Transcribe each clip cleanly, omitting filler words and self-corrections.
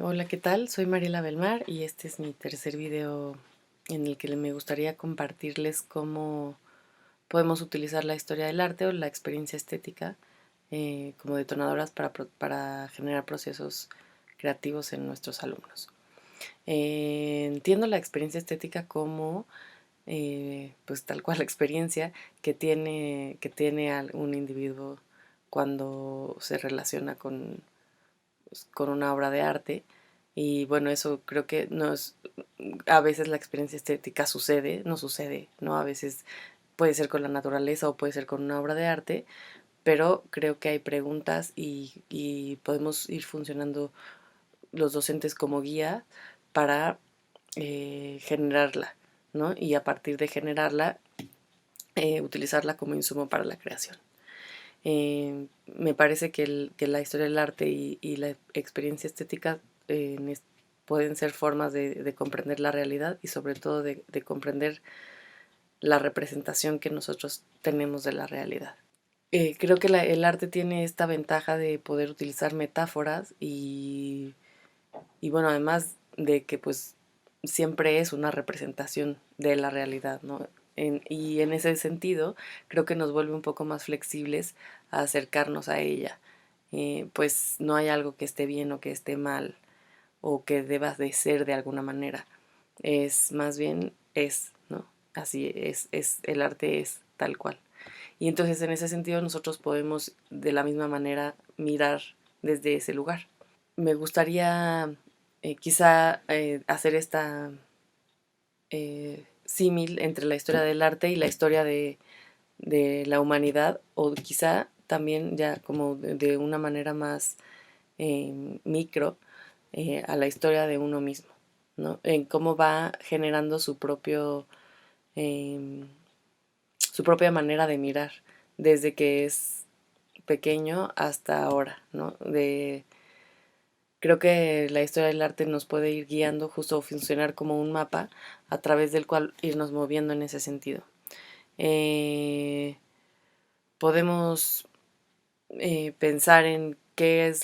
Hola, ¿qué tal? Soy Mariela Belmar y este es mi tercer video en el que me gustaría compartirles cómo podemos utilizar la historia del arte o la experiencia estética como detonadoras para generar procesos creativos en nuestros alumnos. Entiendo la experiencia estética como pues tal cual la experiencia que tiene un individuo cuando se relaciona con una obra de arte. Y bueno, eso creo que no es, a veces la experiencia estética sucede, no sucede, ¿no? A veces puede ser con la naturaleza o puede ser con una obra de arte, pero creo que hay preguntas y podemos ir funcionando los docentes como guía para generarla, ¿no? Y a partir de generarla, utilizarla como insumo para la creación. Me parece que la historia del arte y la experiencia estética pueden ser formas de comprender la realidad y sobre todo de comprender la representación que nosotros tenemos de la realidad. Creo que el arte tiene esta ventaja de poder utilizar metáforas y bueno, además de que pues siempre es una representación de la realidad, ¿no? Y en ese sentido creo que nos vuelve un poco más flexibles a acercarnos a ella. Pues no hay algo que esté bien o que esté mal o que deba de ser de alguna manera. Es más bien es, ¿no? Así el arte es tal cual. Y entonces en ese sentido nosotros podemos de la misma manera mirar desde ese lugar. Me gustaría quizá hacer esta símil entre la historia del arte y la historia de la humanidad, o quizá también ya como de una manera más micro a la historia de uno mismo, ¿no? En cómo va generando eh, su propia manera de mirar desde que es pequeño hasta ahora, ¿no? Creo que la historia del arte nos puede ir guiando, justo funcionar como un mapa a través del cual irnos moviendo en ese sentido. Eh, Podemos pensar en qué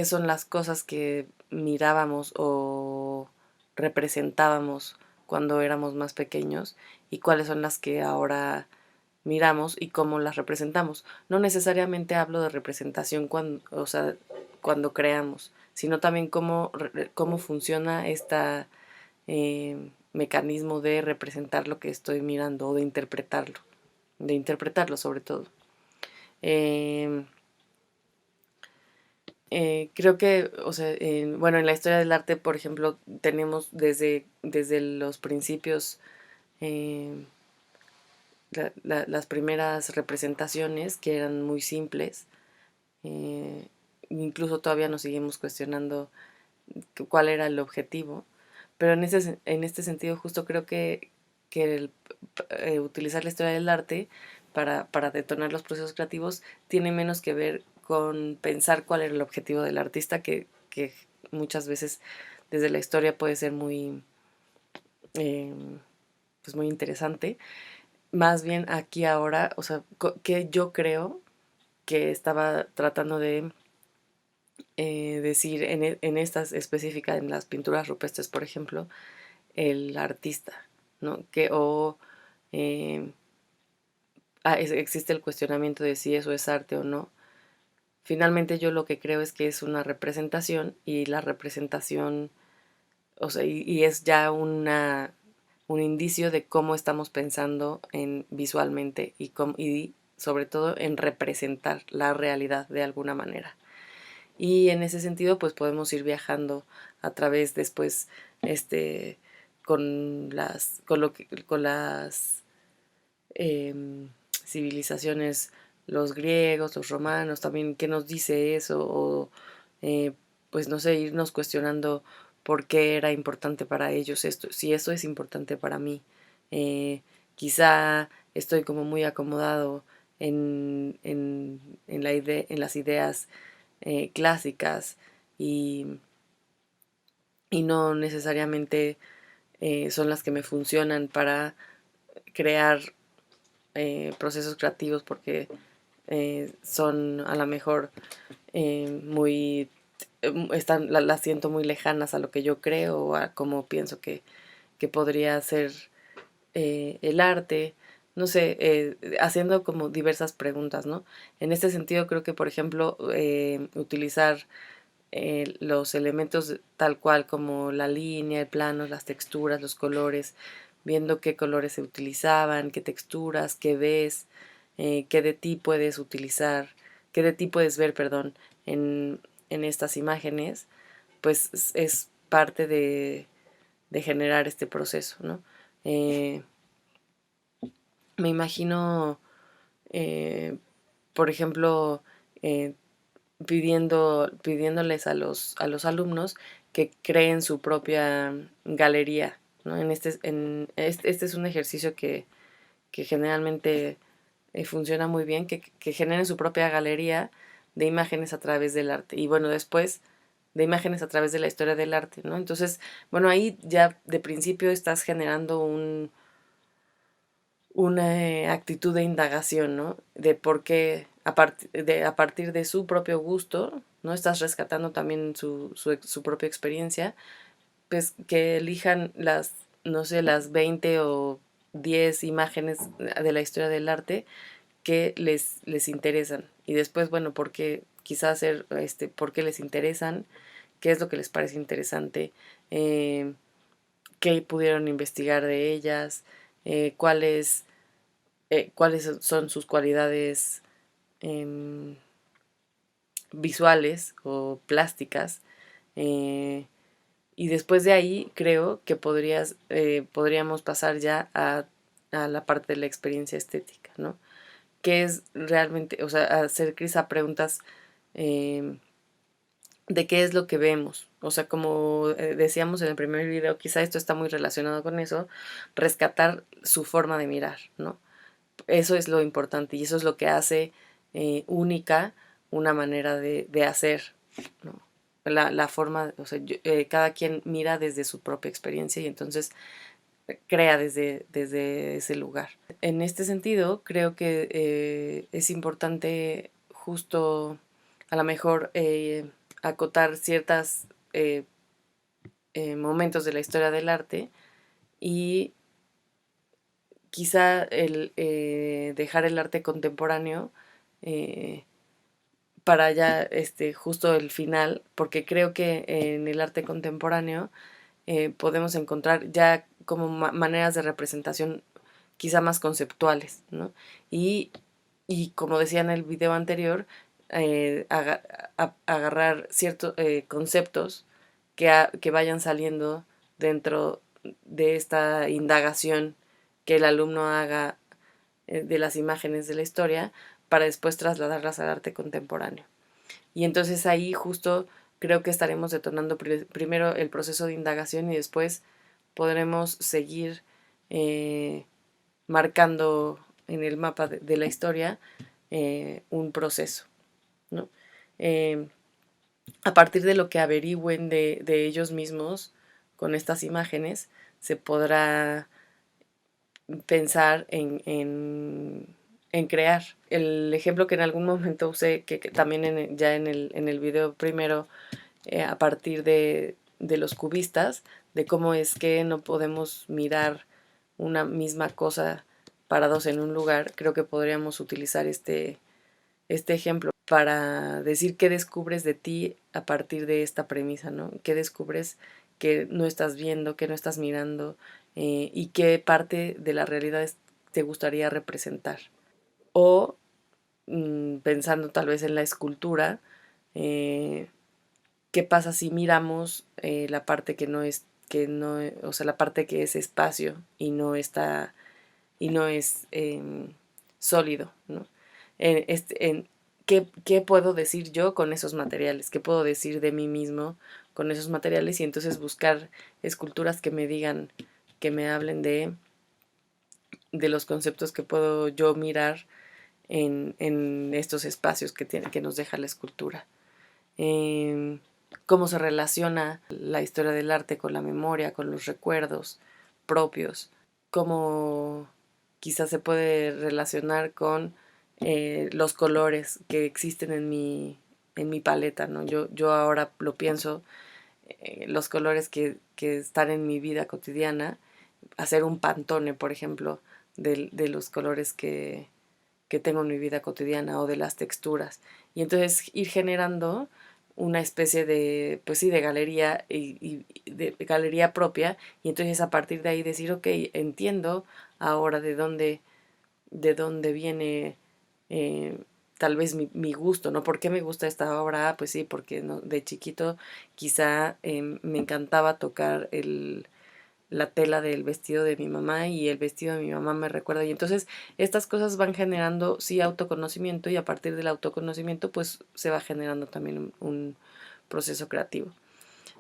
son las cosas que mirábamos o representábamos cuando éramos más pequeños y cuáles son las que ahora miramos y cómo las representamos. No necesariamente hablo de representación cuando, o sea, cuando creamos, sino también cómo funciona este mecanismo de representar lo que estoy mirando o de interpretarlo sobre todo. Eh, Creo que, o sea, bueno, en la historia del arte, por ejemplo, tenemos desde los principios eh, las primeras representaciones que eran muy simples. eh, Incluso todavía nos seguimos cuestionando cuál era el objetivo, pero en este sentido justo creo que utilizar la historia del arte para detonar los procesos creativos tiene menos que ver con pensar cuál era el objetivo del artista, que muchas veces desde la historia puede ser eh, pues muy interesante. Más bien aquí ahora, o sea, que yo creo que estaba tratando de decir en estas específicas, en las pinturas rupestres, por ejemplo, el artista, ¿no? Eh, existe el cuestionamiento de si eso es arte o no. Finalmente yo lo que creo es que es una representación y la representación, o sea, y es ya un indicio de cómo estamos pensando visualmente y sobre todo en representar la realidad de alguna manera. Y en ese sentido, pues podemos ir viajando a través después, este, con las civilizaciones, los griegos, los romanos, también qué nos dice eso, o eh, pues no sé, irnos cuestionando por qué era importante para ellos esto, si eso es importante para mí. Eh, Quizá estoy como muy acomodado en las ideas clásicas y, y no necesariamente son las que me funcionan para crear procesos creativos porque son a lo mejor muy las siento muy lejanas a lo que yo creo o a cómo pienso que podría ser el arte, no sé, haciendo como diversas preguntas, ¿no? En este sentido creo que, por ejemplo, utilizar los elementos tal cual como la línea, el plano, las texturas, los colores, viendo qué colores se utilizaban, qué texturas, qué ves, qué de ti puedes utilizar, qué de ti puedes ver, perdón, en estas imágenes, pues es parte de generar este proceso, ¿no? Eh, Me imagino, eh, por ejemplo, eh, pidiéndoles a los alumnos que creen su propia galería, ¿no? Este es un ejercicio que generalmente funciona muy bien, que generen su propia galería de imágenes a través del arte. Y bueno, después de imágenes a través de la historia del arte, ¿no? Entonces, bueno, ahí ya de principio estás generando una actitud de indagación, ¿no? De por qué, a partir de su propio gusto, ¿no? Estás rescatando también su propia experiencia, pues que elijan no sé, las 20 o 10 imágenes de la historia del arte que les interesan. Y después, bueno, quizás hacer, por qué les interesan, qué es lo que les parece interesante, eh, qué pudieron investigar de ellas, cuáles cuáles son sus cualidades eh, visuales o plásticas. eh, y después de ahí creo que podríamos pasar ya a la parte de la experiencia estética, ¿no? ¿Qué es realmente, o sea, hacer quizá preguntas eh, de qué es lo que vemos? O sea, como decíamos en el primer video, quizá esto está muy relacionado con eso, rescatar su forma de mirar, ¿no? Eso es lo importante y eso es lo que hace única una manera de hacer, ¿no? La forma, o sea, cada quien mira desde su propia experiencia y entonces crea desde ese lugar. En este sentido, creo que es importante justo a lo mejor acotar ciertos momentos de la historia del arte y quizá el dejar el arte contemporáneo eh, para ya justo el final, porque creo que en el arte contemporáneo podemos encontrar ya como maneras de representación quizá más conceptuales, ¿no? Y, y como decía en el video anterior, agarrar ciertos conceptos que vayan saliendo dentro de esta indagación que el alumno haga de las imágenes de la historia para después trasladarlas al arte contemporáneo. Y entonces ahí justo creo que estaremos detonando primero el proceso de indagación y después podremos seguir eh, marcando en el mapa de la historia un proceso, ¿no? Eh, a partir de lo que averigüen de ellos mismos con estas imágenes, se podrá pensar en crear. El ejemplo que en algún momento usé, que también ya en el video primero, a partir de los cubistas, de cómo es que no podemos mirar una misma cosa parados en un lugar, creo que podríamos utilizar este ejemplo para decir qué descubres de ti a partir de esta premisa, ¿no? ¿Qué descubres que no estás viendo, que no estás mirando y qué parte de la realidad te gustaría representar? O pensando tal vez en la escultura, eh, ¿qué pasa si miramos la parte que no, o sea, la parte que es espacio y no está, y no es sólido, ¿no? ¿Qué puedo decir yo con esos materiales? ¿Qué puedo decir de mí mismo con esos materiales? Y entonces buscar esculturas que me digan, que me hablen de los conceptos que puedo yo mirar en estos espacios que nos deja la escultura. Cómo se relaciona la historia del arte con la memoria, con los recuerdos propios, cómo quizás se puede relacionar con los colores que existen en mi paleta, ¿no? Yo ahora lo pienso, los colores que están en mi vida cotidiana, hacer un pantone, por ejemplo, de los colores que tengo en mi vida cotidiana o de las texturas. Y entonces ir generando una especie de, pues sí, de galería y de galería propia, y entonces a partir de ahí decir, ok, entiendo ahora de dónde viene eh, tal vez mi gusto, ¿no? ¿Por qué me gusta esta obra? Ah, pues sí, porque ¿no? De chiquito quizá me encantaba tocar la tela del vestido de mi mamá y el vestido de mi mamá me recuerda. Y entonces estas cosas van generando, sí, autoconocimiento, y a partir del autoconocimiento pues se va generando también un proceso creativo.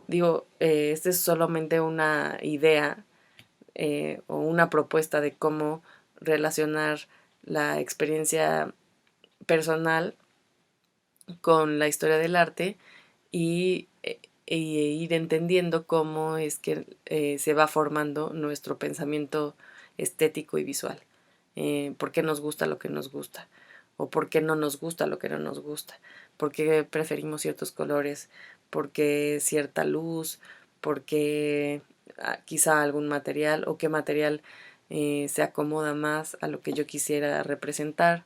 Digo, esta es solamente una idea o una propuesta de cómo relacionar la experiencia personal con la historia del arte y ir entendiendo cómo es que se va formando nuestro pensamiento estético y visual. ¿Por qué nos gusta lo que nos gusta? ¿O por qué no nos gusta lo que no nos gusta? ¿Por qué preferimos ciertos colores? ¿Por qué cierta luz? ¿Por qué quizá algún material? ¿O qué material se acomoda más a lo que yo quisiera representar?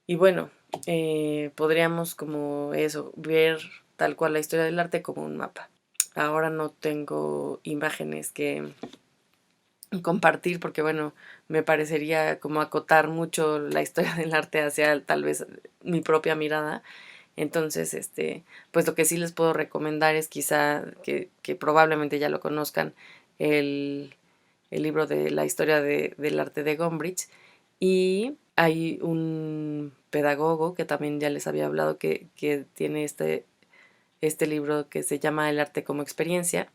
Y bueno, podríamos como eso, ver tal cual la historia del arte como un mapa. Ahora no tengo imágenes que compartir porque bueno, me parecería como acotar mucho la historia del arte hacia tal vez mi propia mirada. Entonces, pues lo que sí les puedo recomendar es quizá que probablemente ya lo conozcan, el, el libro de la historia del arte de Gombrich. Y hay un pedagogo que también ya les había hablado que tiene este libro que se llama El arte como experiencia.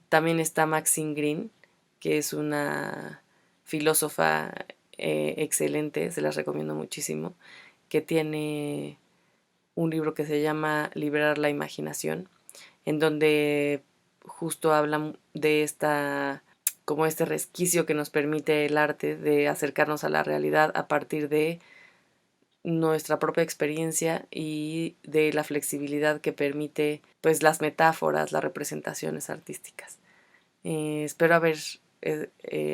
También está Maxine Greene, que es una filósofa excelente, se las recomiendo muchísimo, que tiene un libro que se llama Liberar la imaginación, en donde justo hablan de como este resquicio que nos permite el arte de acercarnos a la realidad a partir de nuestra propia experiencia y de la flexibilidad que permite pues las metáforas, las representaciones artísticas. Espero haber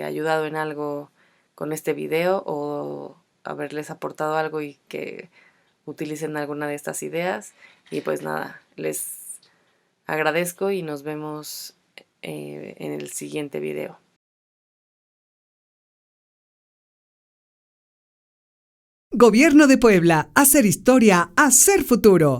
ayudado en algo con este video o haberles aportado algo y que utilicen alguna de estas ideas. Y pues nada, les agradezco y nos vemos en el siguiente video. Gobierno de Puebla. Hacer historia, hacer futuro.